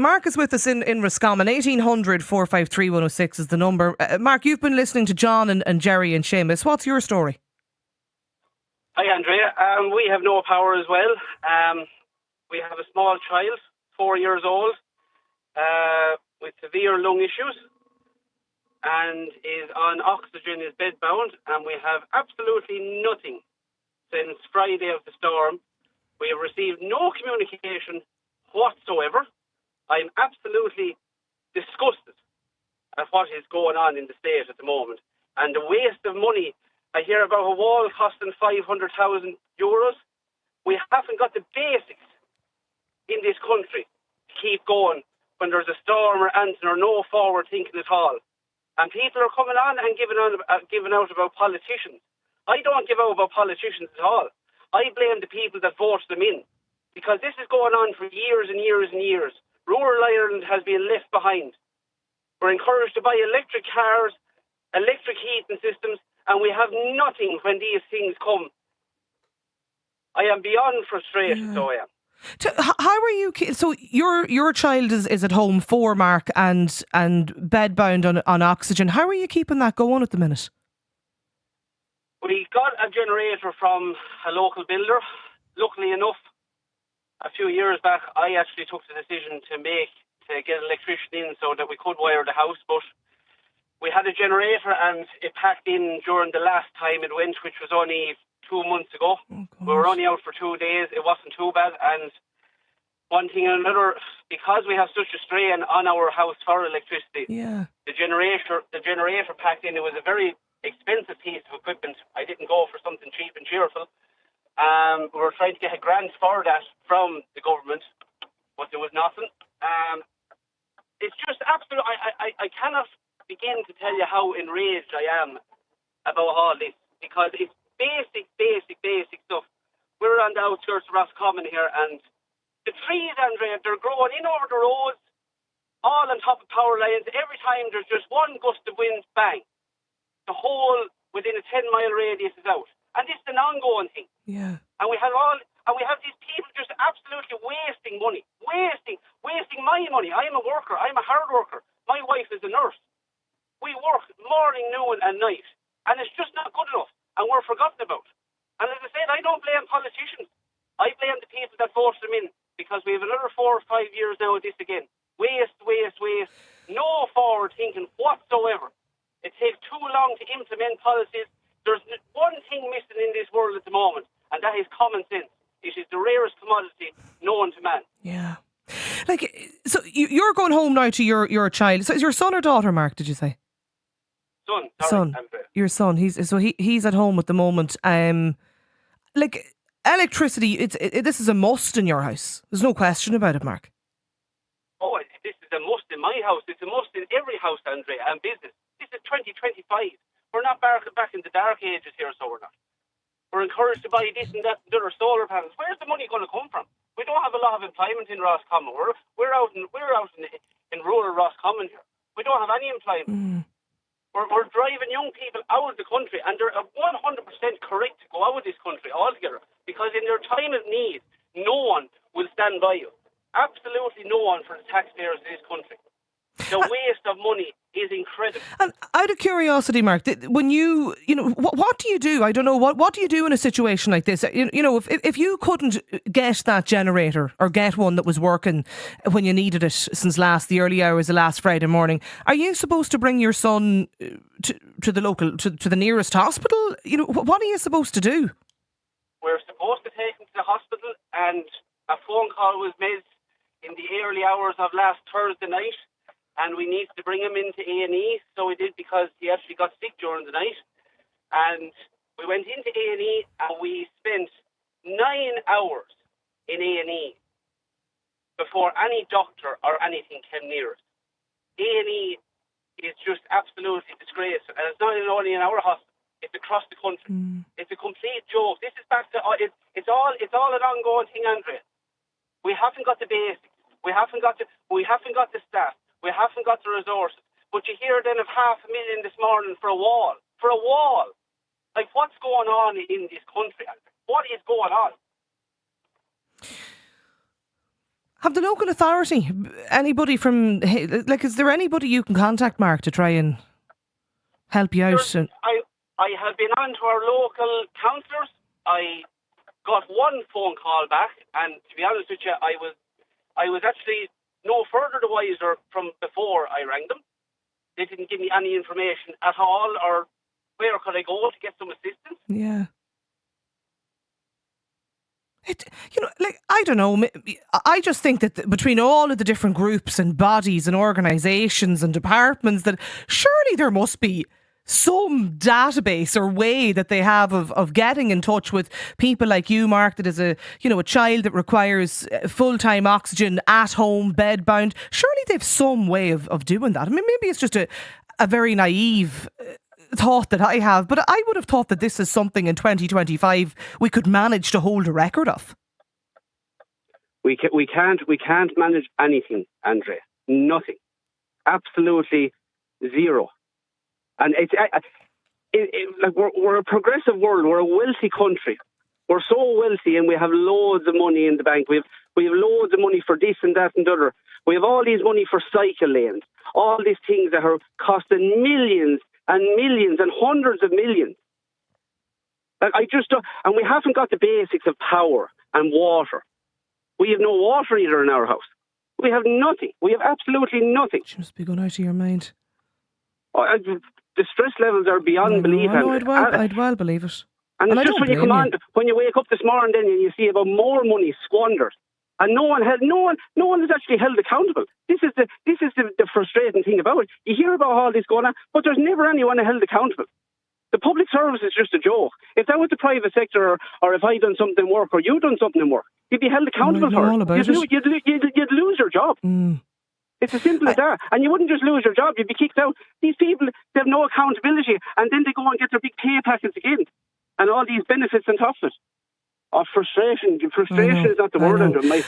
Mark is with us in Roscommon. 1800 453 106 is the number. Mark, you've been listening to John and Jerry and Seamus. What's your story? Hi, Andrea. We have no power as well. We have a small child, 4 years old, with severe lung issues and is on oxygen, is bedbound, and we have absolutely nothing since Friday of the storm. We have received no communication whatsoever. I'm absolutely disgusted at what is going on in the state at the moment. And the waste of money. I hear about a wall costing 500,000 euros. We haven't got the basics in this country to keep going when there's a storm or anything or no forward thinking at all. And people are coming on and giving out about politicians. I don't give out about politicians at all. I blame the people that voted them in, because this is going on for years and years and years. Rural Ireland has been left behind. We're encouraged to buy electric cars, electric heating systems, and we have nothing when these things come. I am beyond frustrated, so I am. How are you? So your child is at home for Mark and bedbound on oxygen. How are you keeping that going at the minute? We got a generator from a local builder. Luckily enough, a few years back, I actually took the decision to get an electrician in so that we could wire the house. But we had a generator and it packed in during the last time it went, which was only 2 months ago. We were only out for 2 days. It wasn't too bad. And one thing and another, because we have such a strain on our house for electricity, the generator packed in. It was a very expensive piece of equipment. I didn't go for something cheap and cheerful. We were trying to get a grant for that from the government, but there was nothing. It's just absolute. I cannot begin to tell you how enraged I am about all this, because it's basic stuff. We're on the outskirts of Roscommon here, and the trees, Andrea, they're growing in over the roads, all on top of power lines. Every time there's just one gust of wind, bang, the whole within a 10-mile radius is out. And this is an ongoing thing. Yeah. And we have these people just absolutely wasting money. Wasting my money. I'm a worker. I'm a hard worker. My wife is a nurse. We work morning, noon and night. And it's just not good enough. And we're forgotten about. And as I said, I don't blame politicians. I blame the people that voted them in, because we have another 4 or 5 years now of this again. Waste. No forward thinking whatsoever. It takes too long to implement policies. There's one thing missing in this world at the moment, and that is common sense. It is the rarest commodity known to man. Yeah. So you're going home now to your child. So is your son or daughter, Mark, did you say? Son. Your son. He's at home at the moment. Electricity, this is a must in your house. There's no question about it, Mark. Oh, this is a must in my house. It's a must in every house, Andrea, and business. This is 2025. We're not back in the dark ages here, so we're not. We're encouraged to buy this and that and other solar panels. Where's the money going to come from? We don't have a lot of employment in Roscommon. We're out in rural Roscommon here. We don't have any employment. We're driving young people out of the country, and they're 100% correct to go out of this country altogether, because in their time of need, no one will stand by you. Absolutely no one for the taxpayers of this country. The waste of money is incredible. And out of curiosity, Mark, when what do you do? I don't know, what do you do in a situation like this? If you couldn't get that generator or get one that was working when you needed it since the early hours of last Friday morning, are you supposed to bring your son to the nearest hospital? What are you supposed to do? We're supposed to take him to the hospital, and a phone call was made in the early hours of last Thursday night. And we needed to bring him into A&E, so we did, because he actually got sick during the night. And we went into A&E, and we spent 9 hours in A&E before any doctor or anything came near us. A&E is just absolutely disgraceful, and it's not only in our hospital; it's across the country. It's a complete joke. This is back to it's all an ongoing thing, Andrea. We haven't got the basics. We haven't got the staff. We haven't got the resources. But you hear then of 500,000 this morning for a wall. For a wall. Like, what's going on in this country? What is going on? Have the local authority, anybody from, like, is there anybody you can contact, Mark, to try and help you out? I have been on to our local councillors. I got one phone call back, and to be honest with you, I was actually no further the wiser from before I rang them. They didn't give me any information at all, or where could I go to get some assistance. Yeah. I don't know. I just think that between all of the different groups and bodies and organisations and departments, that surely there must be some database or way that they have of getting in touch with people like you, Mark, that is a child that requires full-time oxygen at home, bedbound. Surely they've some way of doing that. I mean, maybe it's just a very naive thought that I have, but I would have thought that this is something in 2025 we could manage to hold a record of. We can't manage anything, Andrea. Nothing. Absolutely zero. And we're a progressive world. We're a wealthy country. We're so wealthy, and we have loads of money in the bank. We have loads of money for this and that and the other. We have all these money for cycle lanes. All these things that are costing millions and millions and hundreds of millions. And we haven't got the basics of power and water. We have no water either in our house. We have nothing. We have absolutely nothing. Which must be going out of your mind. The stress levels are beyond belief. I'd well believe it. And it's just when you come on, when you wake up this morning, then you see about more money squandered, and no one is actually held accountable. This is the frustrating thing about it. You hear about all this going on, but there's never anyone held accountable. The public service is just a joke. If that was the private sector, or if I done something work, or you done something work, you'd be held accountable for it. You'd lose your job. It's as simple as that. And you wouldn't just lose your job, you'd be kicked out. These people, they have no accountability, and then they go and get their big pay packets again, and all these benefits on top of it. Frustration is not the word under my